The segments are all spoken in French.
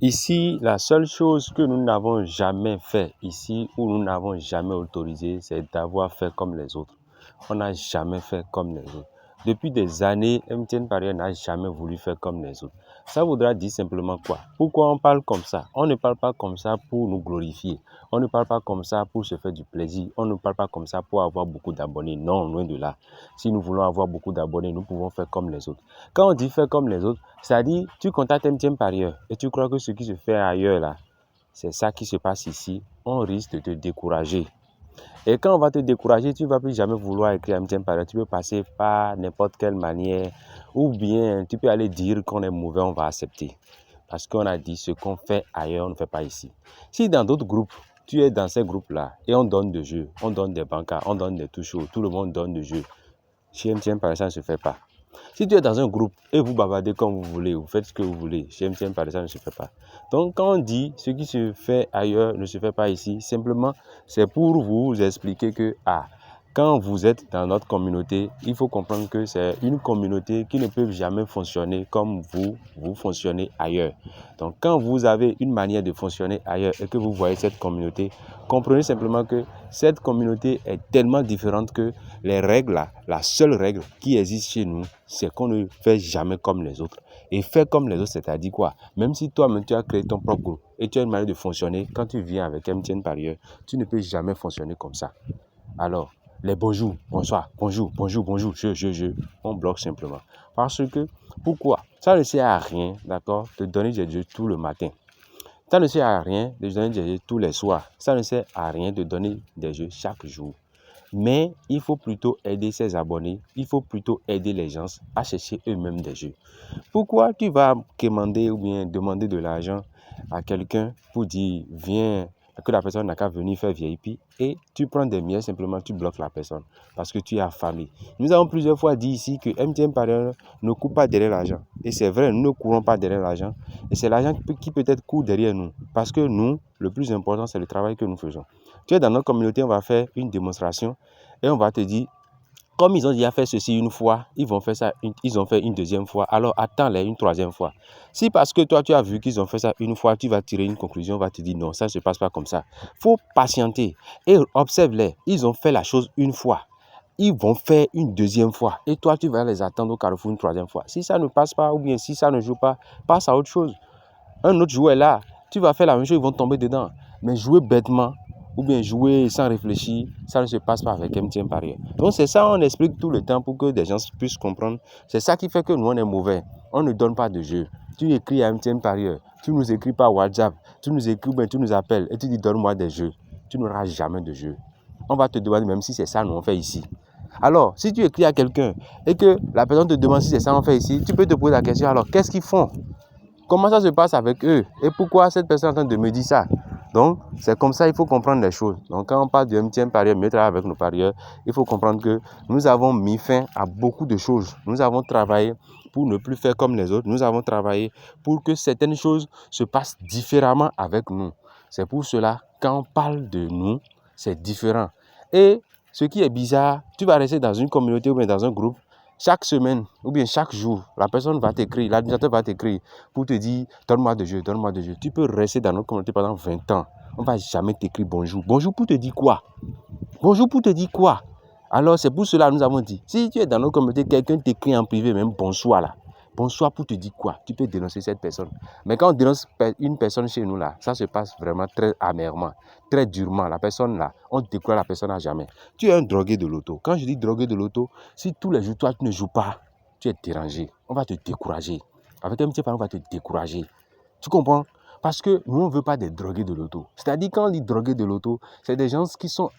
Ici, la seule chose que nous n'avons jamais fait ici, où nous n'avons jamais autorisé, c'est d'avoir fait comme les autres. On n'a jamais fait comme les autres. Depuis des années, MTN Paris n'a jamais voulu faire comme les autres. Ça voudra dire simplement quoi? Pourquoi on parle comme ça? On ne parle pas comme ça pour nous glorifier. On ne parle pas comme ça pour se faire du plaisir. On ne parle pas comme ça pour avoir beaucoup d'abonnés. Non, loin de là. Si nous voulons avoir beaucoup d'abonnés, nous pouvons faire comme les autres. Quand on dit faire comme les autres, c'est-à-dire tu contactes MTN Parieur et tu crois que ce qui se fait ailleurs là, c'est ça qui se passe ici, on risque de te décourager. Et quand on va te décourager, tu ne vas plus jamais vouloir écrire MTN Parieur. Tu peux passer par n'importe quelle manière ou bien tu peux aller dire qu'on est mauvais, on va accepter. Parce qu'on a dit ce qu'on fait ailleurs, on ne fait pas ici. Si dans d'autres groupes, tu es dans ces groupes-là et on donne des jeux, on donne des bancards, on donne des touches, tout le monde donne des jeux. Chez MTN Parieur, ça ne se fait pas. Si tu es dans un groupe et vous bavardez comme vous voulez, vous faites ce que vous voulez, chez MTN Parieur, ça ne se fait pas. Donc quand on dit ce qui se fait ailleurs ne se fait pas ici, simplement c'est pour vous expliquer que quand vous êtes dans notre communauté, il faut comprendre que c'est une communauté qui ne peut jamais fonctionner comme vous fonctionnez ailleurs. Donc quand vous avez une manière de fonctionner ailleurs et que vous voyez cette communauté, comprenez simplement que cette communauté est tellement différente que les règles là, la seule règle qui existe chez nous, c'est qu'on ne fait jamais comme les autres. Et faire comme les autres, c'est-à-dire quoi? Même si toi-même tu as créé ton propre groupe et tu as une manière de fonctionner, quand tu viens avec MTN Parieur, tu ne peux jamais fonctionner comme ça. Alors, les bonjours, bonsoir, bonjour, on bloque simplement. Parce que, pourquoi? Ça ne sert à rien, d'accord, de donner des jeux tout le matin. Ça ne sert à rien de donner des jeux tous les soirs. Ça ne sert à rien de donner des jeux chaque jour. Mais il faut plutôt aider ses abonnés, il faut plutôt aider les gens à chercher eux-mêmes des jeux. Pourquoi tu vas commander ou bien demander de l'argent à quelqu'un pour dire viens, que la personne n'a qu'à venir faire VIP et tu prends des miettes, simplement tu bloques la personne parce que tu es affamé. Nous avons plusieurs fois dit ici que MTN Parieur ne court pas derrière l'argent. Et c'est vrai, nous ne courons pas derrière l'argent. Et c'est l'argent qui peut-être court derrière nous. Parce que nous, le plus important, c'est le travail que nous faisons. Tu es dans notre communauté, on va faire une démonstration et on va te dire, comme ils ont déjà fait ceci une fois, ils vont faire ça, ils ont fait une deuxième fois, alors attends-les une troisième fois. Si parce que toi tu as vu qu'ils ont fait ça une fois, tu vas tirer une conclusion, on va te dire non, ça ne se passe pas comme ça. Il faut patienter et observe-les. Ils ont fait la chose une fois. Ils vont faire une deuxième fois. Et toi, tu vas les attendre au carrefour une troisième fois. Si ça ne passe pas ou bien si ça ne joue pas, passe à autre chose. Un autre joueur est là, tu vas faire la même chose, ils vont tomber dedans. Mais jouer bêtement ou bien jouer sans réfléchir, ça ne se passe pas avec MTN Parieur. Donc c'est ça, on explique tout le temps pour que des gens puissent comprendre. C'est ça qui fait que nous, on est mauvais. On ne donne pas de jeu. Tu écris à MTN Parieur, tu nous écris par WhatsApp, tu nous écris, ben, tu nous appelles et tu dis donne-moi des jeux. Tu n'auras jamais de jeu. On va te demander même si c'est ça nous on fait ici. Alors, si tu écris à quelqu'un et que la personne te demande si c'est ça qu'on fait ici, tu peux te poser la question, alors qu'est-ce qu'ils font? Comment ça se passe avec eux? Et pourquoi cette personne est en train de me dire ça? Donc, c'est comme ça, il faut comprendre les choses. Donc, quand on parle de MTN Parieur, mieux travailler avec nos parieurs, il faut comprendre que nous avons mis fin à beaucoup de choses. Nous avons travaillé pour ne plus faire comme les autres. Nous avons travaillé pour que certaines choses se passent différemment avec nous. C'est pour cela, quand on parle de nous, c'est différent. Et ce qui est bizarre, tu vas rester dans une communauté ou bien dans un groupe, chaque semaine ou bien chaque jour, la personne va t'écrire, l'administrateur va t'écrire pour te dire donne-moi de jeu, donne-moi de jeu. Tu peux rester dans notre communauté pendant 20 ans. On ne va jamais t'écrire bonjour. Bonjour pour te dire quoi? Bonjour pour te dire quoi? Alors c'est pour cela que nous avons dit, si tu es dans notre communauté, quelqu'un t'écrit en privé, même bonsoir là. Bonsoir pour te dire quoi? Tu peux dénoncer cette personne. Mais quand on dénonce une personne chez nous là, ça se passe vraiment très amèrement, très durement. La personne là, on décourage la personne à jamais. Tu es un drogué de l'auto. Quand je dis drogué de l'auto, si tous les jours toi tu ne joues pas, tu es dérangé. On va te décourager. Avec un petit parent, on va te décourager. Tu comprends? Parce que nous, on ne veut pas des drogués de l'auto. C'est-à-dire, quand on dit drogués de l'auto, c'est des gens qui sont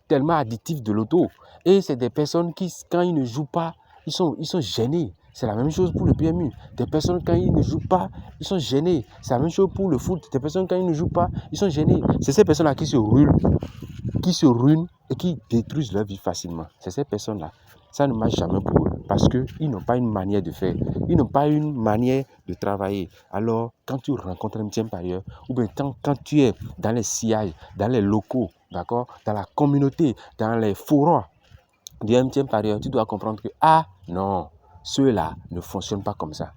tellement addictifs de l'auto. Et c'est des personnes qui, quand ils ne jouent pas, ils sont gênés. C'est la même chose pour le PMU. Des personnes, quand ils ne jouent pas, ils sont gênés. C'est la même chose pour le foot. Des personnes, quand ils ne jouent pas, ils sont gênés. C'est ces personnes-là qui se ruinent et qui détruisent leur vie facilement. C'est ces personnes-là. Ça ne marche jamais pour eux parce qu'ils n'ont pas une manière de faire. Ils n'ont pas une manière de travailler. Alors, quand tu rencontres un MTN Parieur, ou bien quand tu es dans les sillages, dans les locaux, d'accord, dans la communauté, dans les forums du MTN Parieur, tu dois comprendre que, non, ceux-là ne fonctionnent pas comme ça.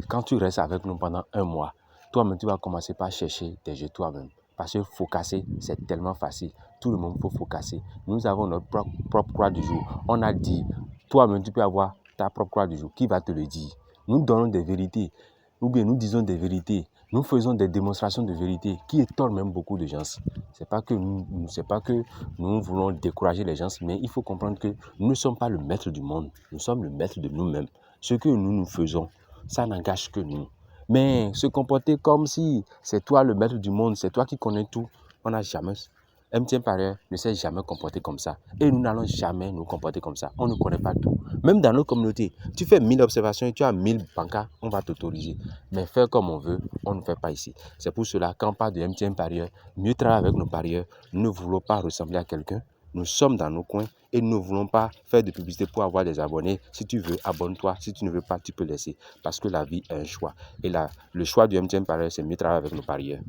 Quand tu restes avec nous pendant un mois, toi-même, tu vas commencer par chercher des jeux toi-même. Parce que focasser, c'est tellement facile. Tout le monde peut focasser. Nous avons notre propre croix du jour. On a dit, toi-même, tu peux avoir ta propre croix du jour. Qui va te le dire? Nous donnons des vérités. Ou bien nous disons des vérités. Nous faisons des démonstrations de vérité qui étonnent même beaucoup de gens. C'est pas que nous voulons décourager les gens, mais il faut comprendre que nous ne sommes pas le maître du monde. Nous sommes le maître de nous-mêmes. Ce que nous faisons, ça n'engage que nous. Mais se comporter comme si c'est toi le maître du monde, c'est toi qui connais tout, on n'a jamais. MTN Parieur ne s'est jamais comporté comme ça. Et nous n'allons jamais nous comporter comme ça. On ne connaît pas tout. Même dans nos communautés, tu fais 1000 observations et tu as 1000 bancards, on va t'autoriser. Mais faire comme on veut, on ne fait pas ici. C'est pour cela qu'on parle de MTN Parieur, mieux travailler avec nos parieurs. Nous ne voulons pas ressembler à quelqu'un. Nous sommes dans nos coins et nous ne voulons pas faire de publicité pour avoir des abonnés. Si tu veux, abonne-toi. Si tu ne veux pas, tu peux laisser. Parce que la vie est un choix. Et là, le choix du MTN Parieur, c'est mieux travailler avec nos parieurs.